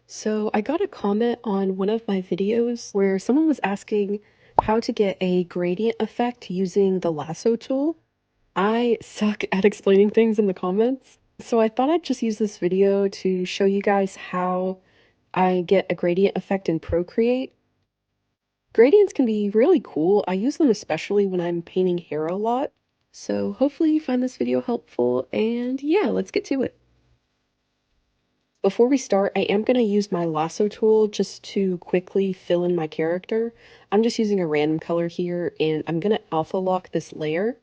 So I got a comment on one of my videos where someone was asking how to get a gradient effect using the lasso tool. I suck at explaining things in the comments, so I thought I'd just use this video to show you guys how I get a gradient effect in Procreate. Gradients can be really cool. I use them especially when I'm painting hair a lot. So hopefully you find this video helpful, and yeah, let's get to it. Before we start, I am going to use my lasso tool just to quickly fill in my character. I'm just using a random color here, and I'm going to alpha lock this layer.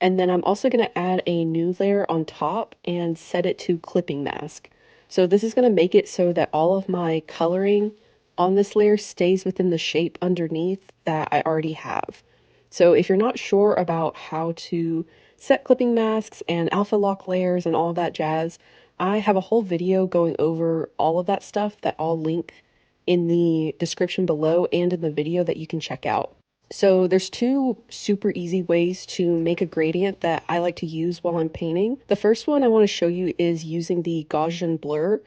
And then I'm also going to add a new layer on top and set it to clipping mask. So this is going to make it so that all of my coloring on this layer stays within the shape underneath that I already have. So if you're not sure about how to set clipping masks and alpha lock layers and all that jazz, I have a whole video going over all of that stuff that I'll link in the description below and in the video that you can check out. So there's two super easy ways to make a gradient that I like to use while I'm painting. The first one I want to show you is using the Gajan blur.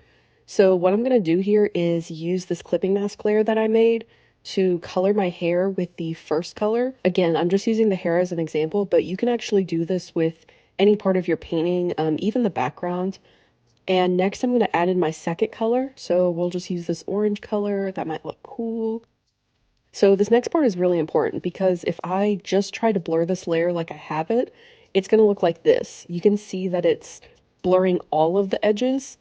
So what I'm going to do here is use this clipping mask layer that I made to color my hair with the first color. Again, I'm just using the hair as an example, but you can actually do this with any part of your painting, even the background. And next I'm going to add in my second color. So we'll just use this orange color. That might look cool. So this next part is really important because if I just try to blur this layer like I have it, it's going to look like this. You can see that it's blurring all of the edges,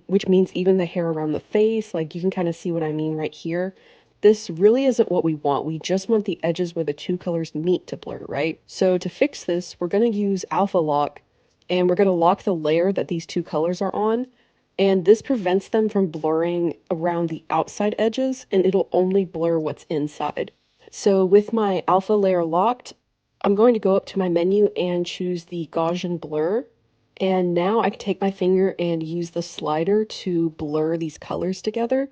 which means even the hair around the face. Like you can kind of see what I mean right here. This really isn't what we want. We just want the edges where the two colors meet to blur, right? So to fix this, we're going to use alpha lock, and we're going to lock the layer that these two colors are on, and this prevents them from blurring around the outside edges, and it'll only blur what's inside. So with my alpha layer locked, I'm going to go up to my menu and choose the Gaussian blur. And now I can take my finger and use the slider to blur these colors together.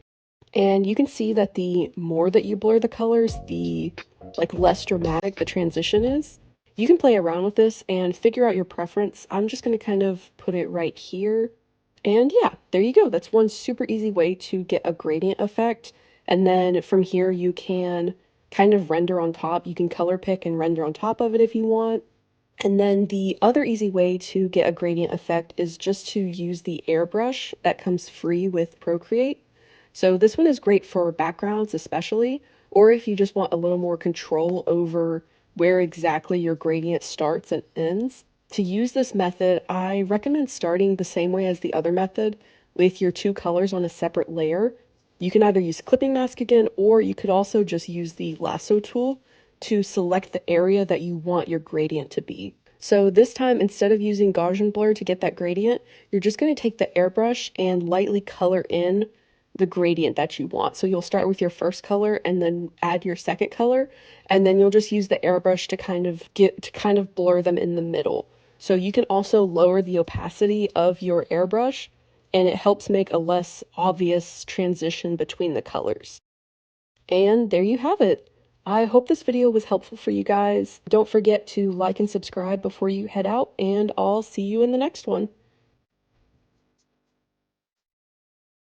And you can see that the more that you blur the colors, the less dramatic the transition is. You can play around with this and figure out your preference. I'm just going to kind of put it right here. And yeah, there you go. That's one super easy way to get a gradient effect. And then from here, you can kind of render on top. You can color pick and render on top of it if you want. And then the other easy way to get a gradient effect is just to use the airbrush that comes free with Procreate. So this one is great for backgrounds especially, or if you just want a little more control over where exactly your gradient starts and ends. To use this method, I recommend starting the same way as the other method with your two colors on a separate layer. You can either use clipping mask again, or you could also just use the lasso tool to select the area that you want your gradient to be. So this time, instead of using Gaussian blur to get that gradient, you're just going to take the airbrush and lightly color in the gradient that you want. So you'll start with your first color and then add your second color, and then you'll just use the airbrush to kind of blur them in the middle. So you can also lower the opacity of your airbrush, and it helps make a less obvious transition between the colors. And there you have it. I hope this video was helpful for you guys. Don't forget to like and subscribe before you head out, and I'll see you in the next one.